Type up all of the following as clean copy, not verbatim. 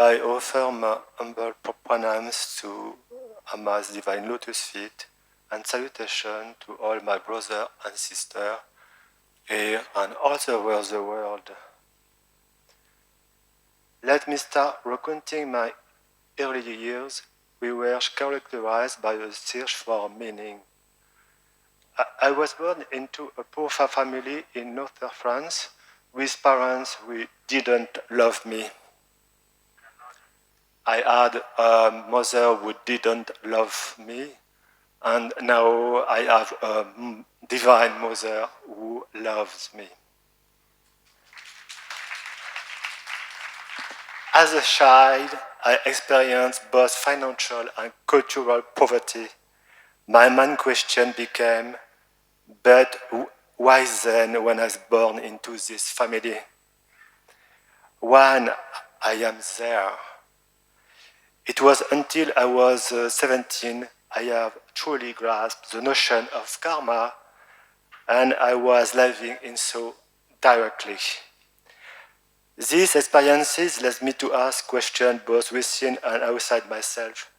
I offer my humble pranams to Amma's Divine Lotus feet and salutation to all my brothers and sisters here and all over the world. Let me start recounting my early years. We were characterized by a search for meaning. I was born into a poor family in northern France with parents who didn't love me. I had a mother who didn't love me, and now I have a divine mother who loves me. As a child, I experienced both financial and cultural poverty. My main question became, but why then when I was born into this family? When I am there, it was until I was 17 I have truly grasped the notion of karma, and I was living in so directly. These experiences led me to ask questions both within and outside myself.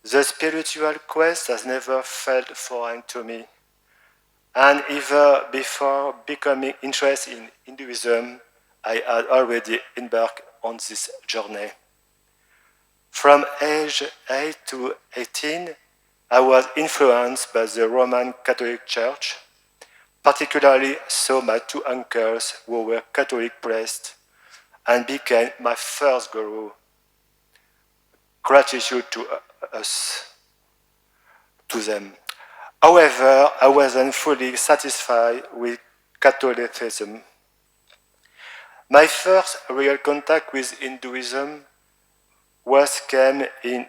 The spiritual quest has never felt foreign to me, and even before becoming interested in Hinduism, I had already embarked on this journey. From age 8 to 18, I was influenced by the Roman Catholic Church, particularly saw my two uncles who were Catholic priests and became my first guru. Gratitude to us, to them. However, I wasn't fully satisfied with Catholicism. My first real contact with Hinduism came in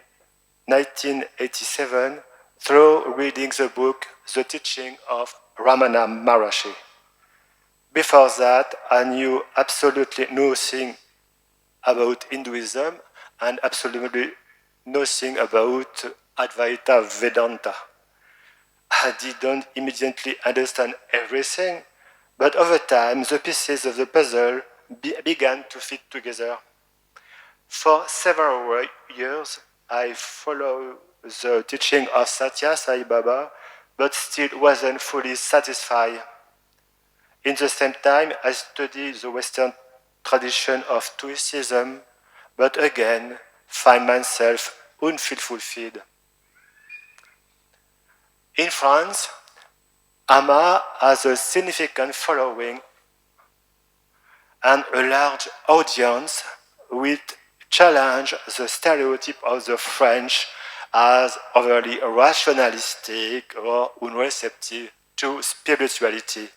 1987 through reading the book The Teaching of Ramana Maharshi. Before that, I knew absolutely nothing about Hinduism and absolutely nothing about Advaita Vedanta. I didn't immediately understand everything, but over time the pieces of the puzzle began to fit together. For several years, I followed the teaching of Satya Sai Baba, but still wasn't fully satisfied. In the same time, I studied the Western tradition of Stoicism, but again, find myself unfulfilled. In France, Amma has a significant following and a large audience which challenge the stereotype of the French as overly rationalistic or unreceptive to spirituality.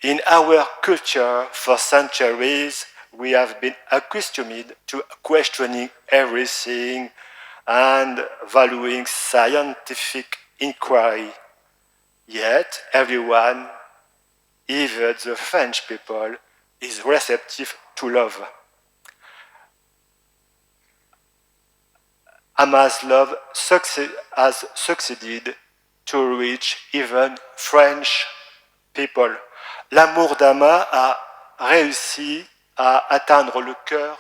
In our culture, for centuries, we have been accustomed to questioning everything and valuing scientific inquiry. Yet, everyone, even the French people, is receptive to love. Amma's love has succeeded to reach even French people. L'amour d'Amma a réussi à atteindre le cœur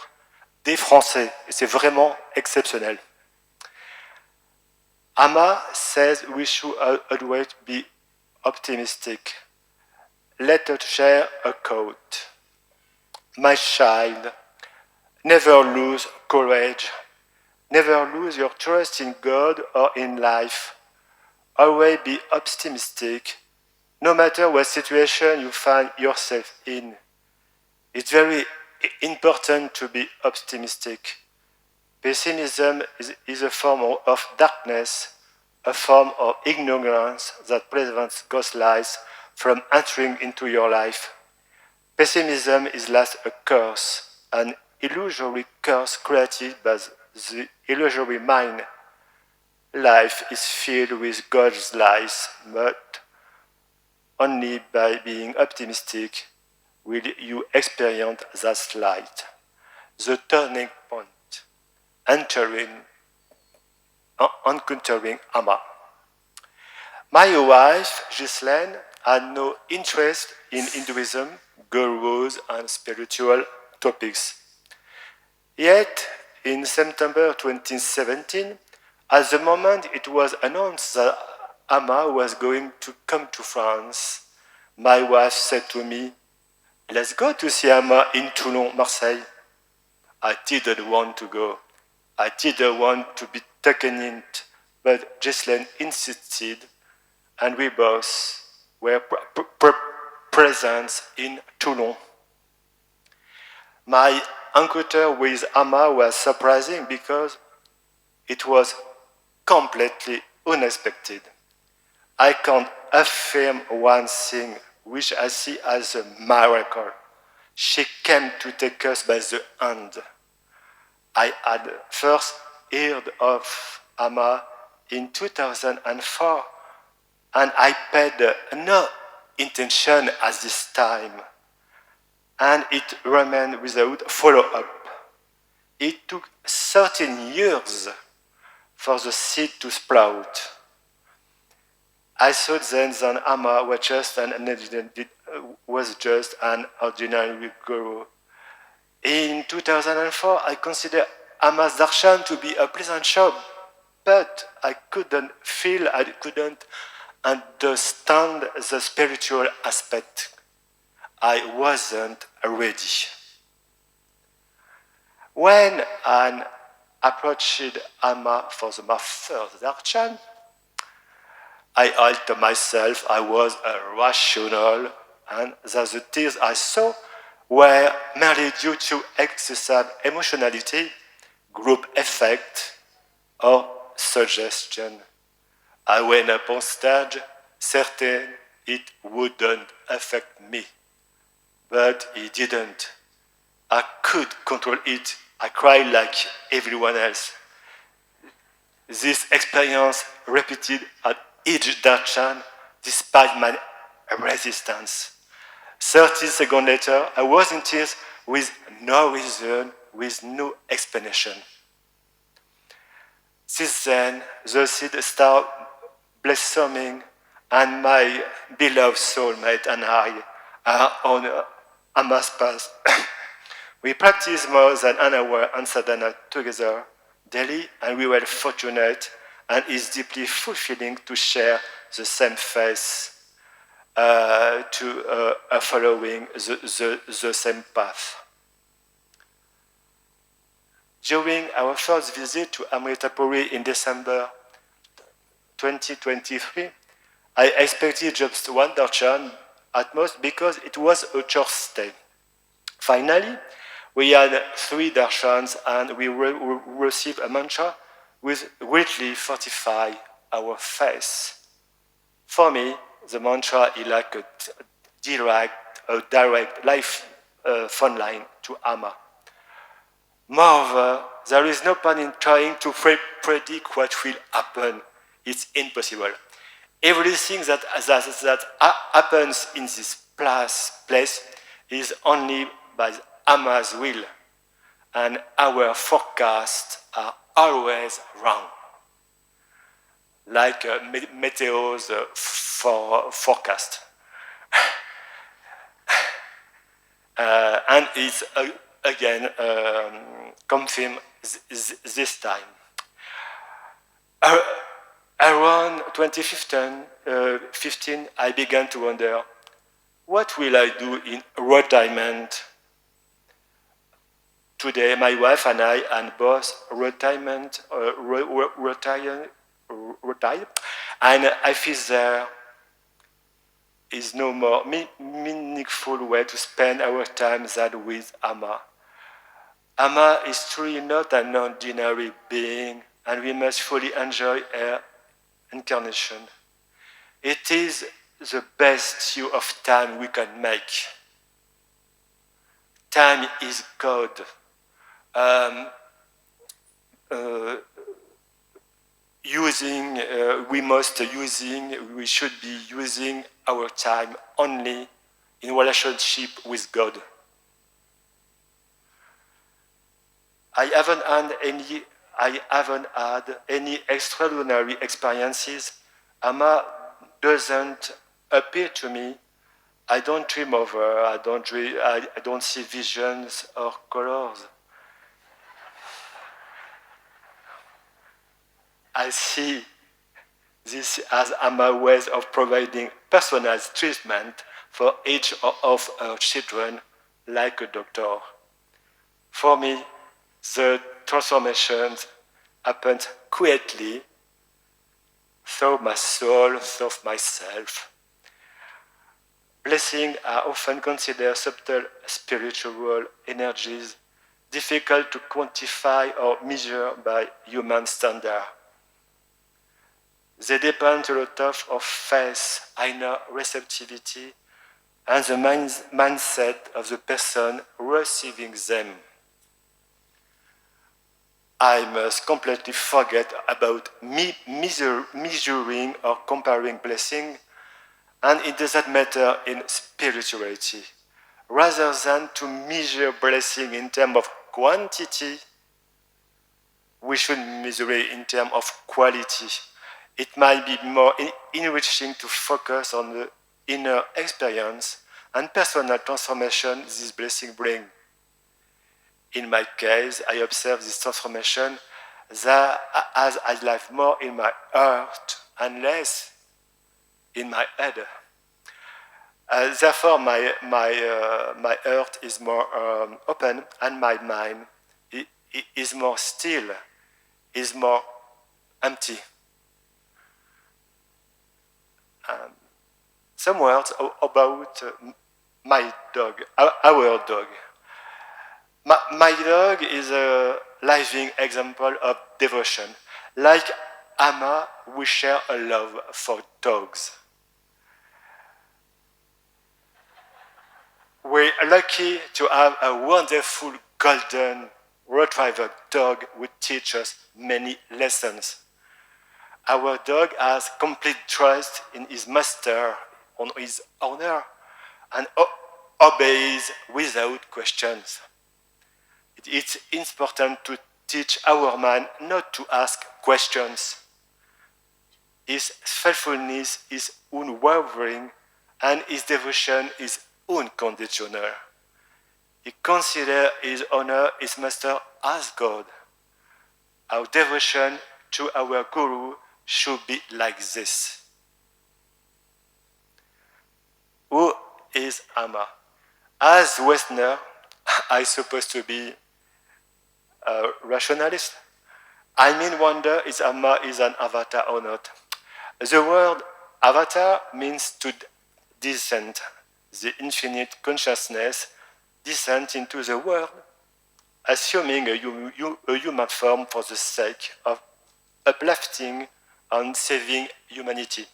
des Français. Et c'est vraiment exceptionnel. Amma says we should always be optimistic. Let us share a quote. My child, never lose courage. Never lose your trust in God or in life. Always be optimistic, no matter what situation you find yourself in. It's very important to be optimistic. Pessimism is a form of darkness, a form of ignorance that prevents God's light from entering into your life. Pessimism is like a curse, an illusory curse created by the illusory mind. Life is filled with God's light, but only by being optimistic will you experience that light. The turning point, encountering Amma. My wife, Ghislaine, had no interest in Hinduism, gurus, and spiritual topics. Yet, in September 2017, at the moment it was announced that Amma was going to come to France, my wife said to me, let's go to see Amma in Toulon, Marseille. I didn't want to go. I didn't want to be taken in, but Ghislaine insisted, and we both were present in Toulon. My encounter with Amma was surprising because it was completely unexpected. I can affirm one thing which I see as a miracle. She came to take us by the hand. I had first heard of Amma in 2004, and I paid no intention at this time, and it remained without follow-up. It took 13 years for the seed to sprout. I thought then that Amma was just an ordinary girl. In 2004, I considered Amma's darshan to be a pleasant job, but I couldn't understand the spiritual aspect. I wasn't ready. When I approached Amma for the first darshan, I told myself I was rational and that the tears I saw were merely due to excessive emotionality, group effect, or suggestion. I went up on stage, certain it wouldn't affect me. But it didn't. I could control it. I cried like everyone else. This experience repeated at each darshan despite my resistance. 30 seconds later, I was in tears with no reason, with no explanation. Since then, the seed started blossoming, and my beloved soulmate and I are on Amma's path. We practiced more than an hour in sadhana together daily, and we were fortunate, and it's deeply fulfilling to share the same faith, following the same path. During our first visit to Amritapuri in December 2023, I expected just one darshan at most because it was a church stay. Finally, we had 3 darshans and we received a mantra which greatly fortified our faith. For me, the mantra is like a direct life phone line to Amma. Moreover, there is no point in trying to predict what will happen. It's impossible. Everything that happens in this place is only by Amma's will, and our forecasts are always wrong. Like meteors forecast. And it's again confirmed this time. Around 2015, I began to wonder, what will I do in retirement? Today, my wife and I are both retired, and I feel there is no more meaningful way to spend our time than with Amma. Amma is truly not an ordinary being, and we must fully enjoy her incarnation. It is the best use of time we can make. Time is God. We should be using our time only in relationship with God. I haven't had any extraordinary experiences. Amma doesn't appear to me. I don't dream of her. I don't see visions or colors. I see this as Amma ways of providing personalized treatment for each of her children, like a doctor. For me, the transformation happened quietly through my soul, through myself. Blessings are often considered subtle spiritual energies, difficult to quantify or measure by human standard. They depend a lot of faith, inner receptivity, and the mindset of the person receiving them. I must completely forget about measuring or comparing blessing, and it doesn't matter in spirituality. Rather than to measure blessing in terms of quantity, we should measure it in terms of quality. It might be more enriching to focus on the inner experience and personal transformation this blessing brings. In my case, I observe this transformation that as I live more in my heart and less in my head. Therefore, my heart is more open and my mind is more still, is more empty. Some words about my dog, our dog. My dog is a living example of devotion. Like Amma, we share a love for dogs. We're lucky to have a wonderful golden retriever dog who teaches us many lessons. Our dog has complete trust in his master, on his owner, and obeys without questions. It's important to teach our man not to ask questions. His faithfulness is unwavering and his devotion is unconditional. He considers his honor, his master, as God. Our devotion to our Guru should be like this. Who is Amma? As Westerner, I supposed to be a rationalist. I mean, wonder is Amma is an avatar or not. The word avatar means to descend. The infinite consciousness descends into the world, assuming a human form for the sake of uplifting and saving humanity.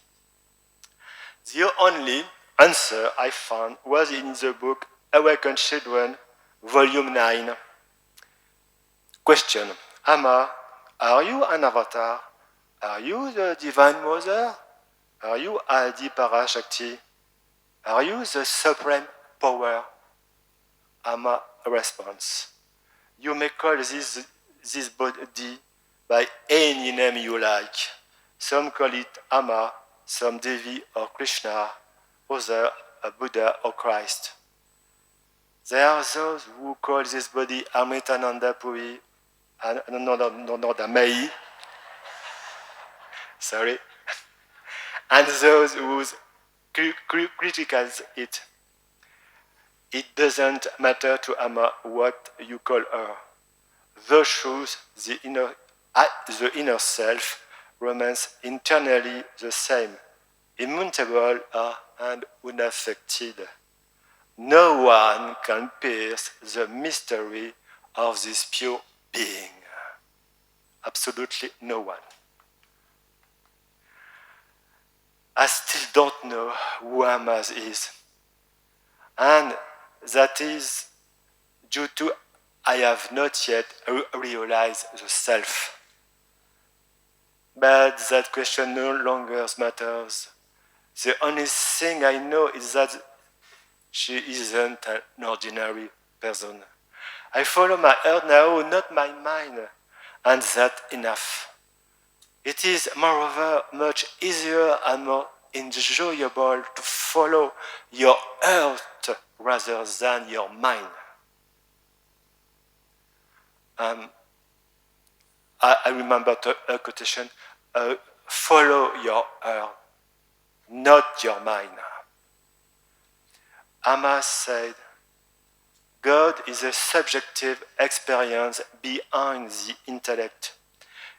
The only answer I found was in the book Awakened Children, Volume 9. Question: Amma, are you an avatar? Are you the Divine Mother? Are you Adi Parashakti? Are you the Supreme Power? Amma response: you may call this body by any name you like. Some call it Amma, some Devi or Krishna, others Buddha or Christ. There are those who call this body Amritananda Puri, and no, Mai, sorry, and those who criticize it. It doesn't matter to Amma what you call her. The truth, the inner self, remains internally the same, immutable and unaffected. No one can pierce the mystery of this pure being. Absolutely no one. I still don't know who Amma is. And that is due to I have not yet realized the self. But that question no longer matters. The only thing I know is that she isn't an ordinary person. I follow my heart now, not my mind, and that's enough. It is, moreover, much easier and more enjoyable to follow your heart rather than your mind. I remember a quotation, follow your heart, not your mind. Amma said, God is a subjective experience behind the intellect.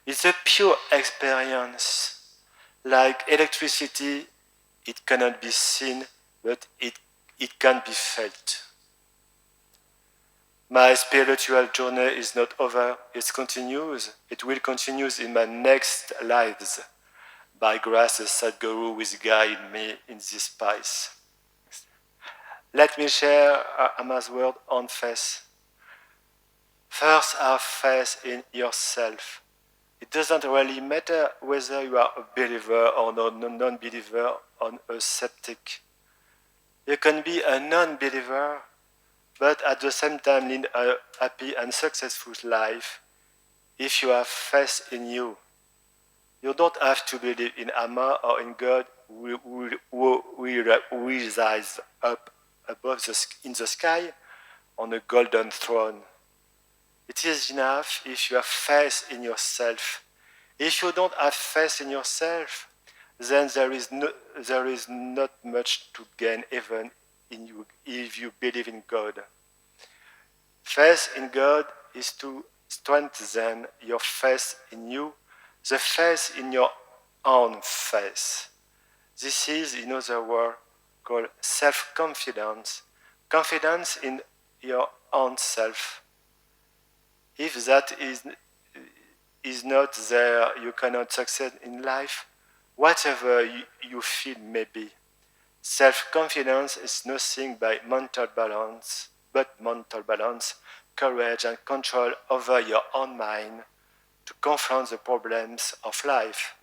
It's a pure experience. Like electricity, it cannot be seen, but it can be felt. My spiritual journey is not over, it continues. It will continue in my next lives. By grace, the Sadguru will guide me in this path. Let me share Amma's word on faith. First, have faith in yourself. It doesn't really matter whether you are a believer or a non-believer or a skeptic. You can be a non-believer, but at the same time lead a happy and successful life if you have faith in you. You don't have to believe in Amma or in God who resides up above in the sky on a golden throne. It is enough if you have faith in yourself. If you don't have faith in yourself, then there is not much to gain even if you believe in God. Faith in God is to strengthen your faith in you, the faith in your own faith. This is, in other words, called self-confidence, confidence in your own self. If that is not there, you cannot succeed in life, whatever you feel may be. Self-confidence is nothing but mental balance, courage and control over your own mind to confront the problems of life.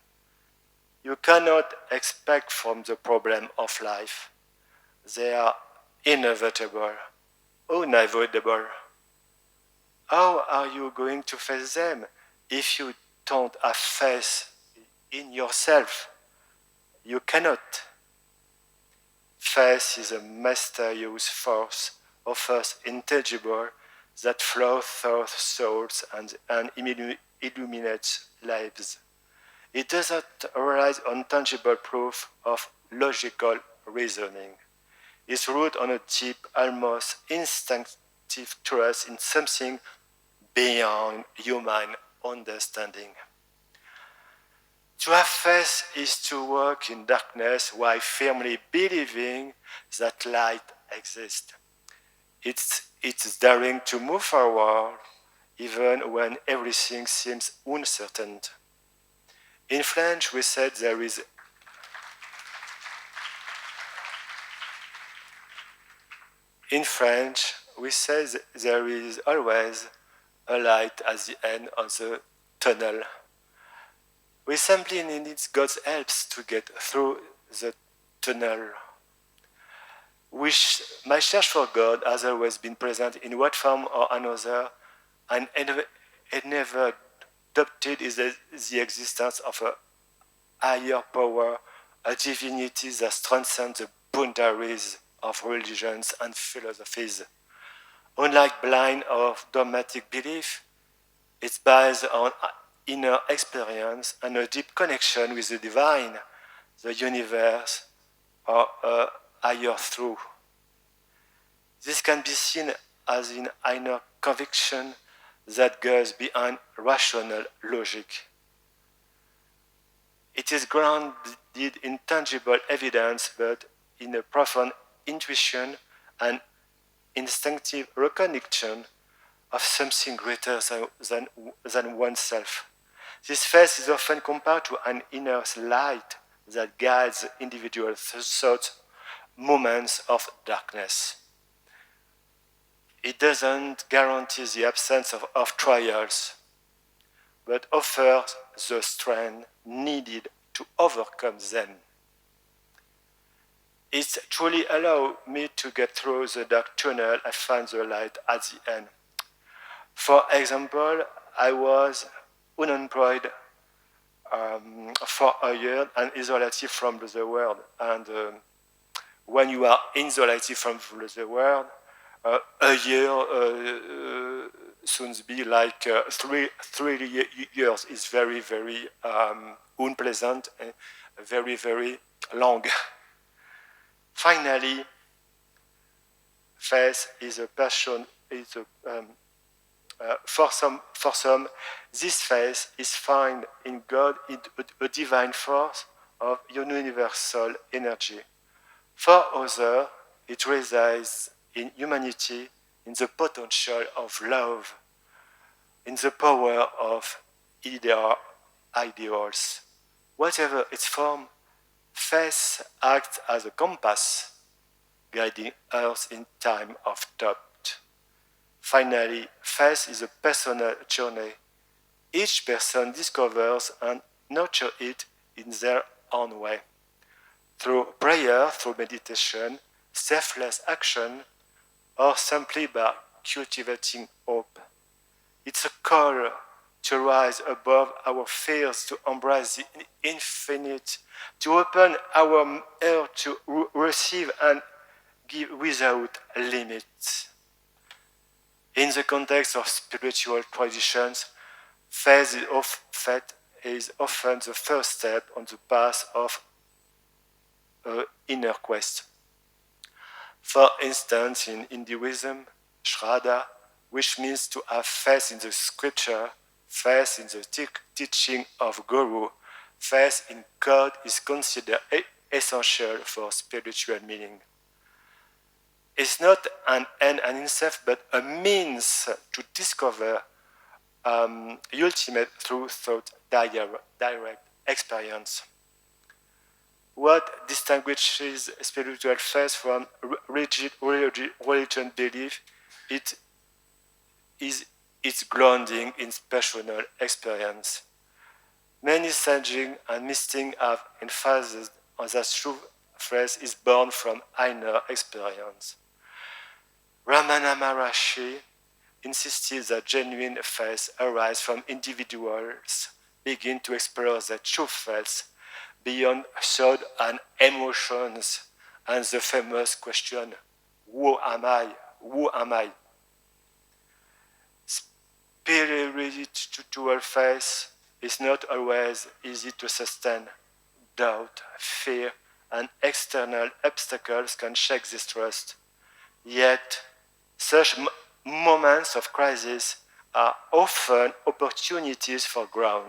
You cannot expect from the problem of life. They are inevitable, unavoidable. How are you going to face them if you don't have faith in yourself? You cannot. Faith is a mysterious force of us intangible that flows through souls and illuminates lives. It doesn't rely on tangible proof of logical reasoning. It's rooted on a deep, almost instinctive trust in something beyond human understanding. To have faith is to walk in darkness while firmly believing that light exists. It's daring to move forward even when everything seems uncertain. In French, we said there is always a light at the end of the tunnel. We simply need God's help to get through the tunnel. My search for God has always been present in one form or another, and never doubted is the existence of a higher power, a divinity that transcends the boundaries of religions and philosophies. Unlike blind or dogmatic belief, it's based on inner experience and a deep connection with the divine, the universe, or a higher truth. This can be seen as an inner conviction that goes beyond rational logic. It is grounded in tangible evidence, but in a profound intuition and instinctive recognition of something greater than oneself. This faith is often compared to an inner light that guides individual thoughts, moments of darkness. It doesn't guarantee the absence of trials, but offers the strength needed to overcome them. It truly allowed me to get through the dark tunnel and find the light at the end. For example, I was unemployed for a year and isolated from the world. And when you are isolated from the world, a year soon be like 3 years is very, very unpleasant and very, very long. Finally, faith is a passion, is a, for some, this faith is found in God, in a divine force of universal energy. For others, it resides in humanity, in the potential of love, in the power of ideals. Whatever its form, faith acts as a compass, guiding us in time of doubt. Finally, faith is a personal journey. Each person discovers and nurtures it in their own way. Through prayer, through meditation, selfless action, or simply by cultivating hope. It's a call to rise above our fears, to embrace the infinite, to open our heart to receive and give without limits. In the context of spiritual traditions, faith is often the first step on the path of inner quest. For instance, in Hinduism, Shraddha, which means to have faith in the scripture, faith in the teaching of Guru, faith in God is considered essential for spiritual meaning. It's not an end in itself, but a means to discover ultimate through thought direct experience. What distinguishes spiritual faith from rigid religion belief is its grounding in personal experience. Many saging and mystics have emphasized on that true faith is born from inner experience. Ramana Maharshi insisted that genuine faith arises from individuals begin to explore their true faith beyond thought and emotions, and the famous question, who am I? Who am I? Spiritual faith is not always easy to sustain. Doubt, fear, and external obstacles can shake this trust. Yet, such moments of crisis are often opportunities for growth.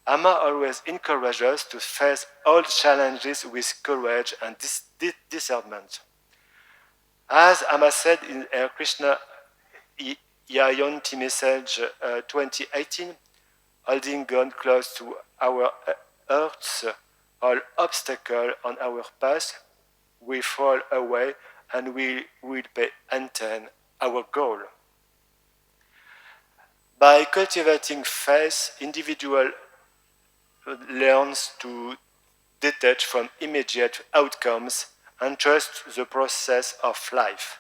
Amma always encourages us to face all challenges with courage and discernment. As Amma said in her Krishna Yayanti message 2018, holding God close to our hearts, all obstacles on our path will fall away and we will attain our goal. By cultivating faith, individual learns to detach from immediate outcomes and trust the process of life.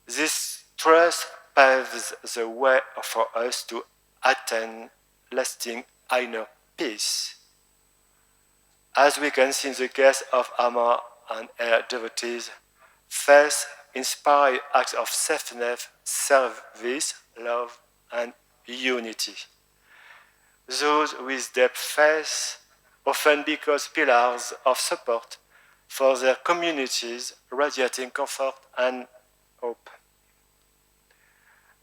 This trust paves the way for us to attain lasting inner peace. As we can see in the case of Amma and her devotees, faith inspires acts of selfless service, love, and unity. Those with deep faith often become pillars of support for their communities, radiating comfort and hope.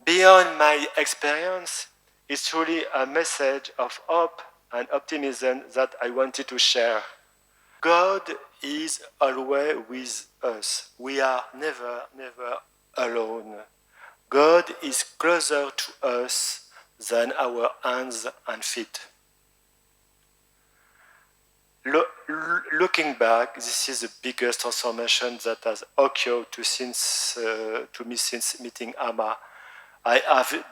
Beyond my experience, it's truly a message of hope and optimism that I wanted to share. God is always with us. We are never, never alone. God is closer to us than our hands and feet. Looking back, this is the biggest transformation that has occurred to me since meeting Amma. I have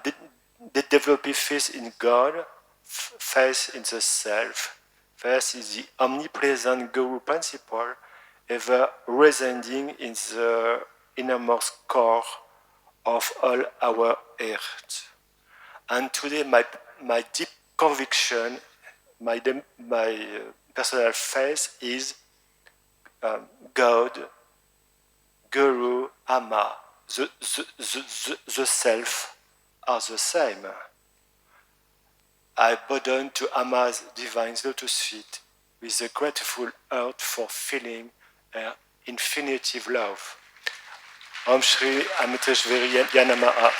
developed faith in God, faith in the self. Faith is the omnipresent Guru principle ever resounding in the innermost core of all our earth. And today, my deep conviction, my personal faith is God, Guru, Amma, the self, are the same. I bow down to Amma's divine lotus feet with a grateful heart for feeling her infinitive love. Om Shri Amiteshvari Yanamaha.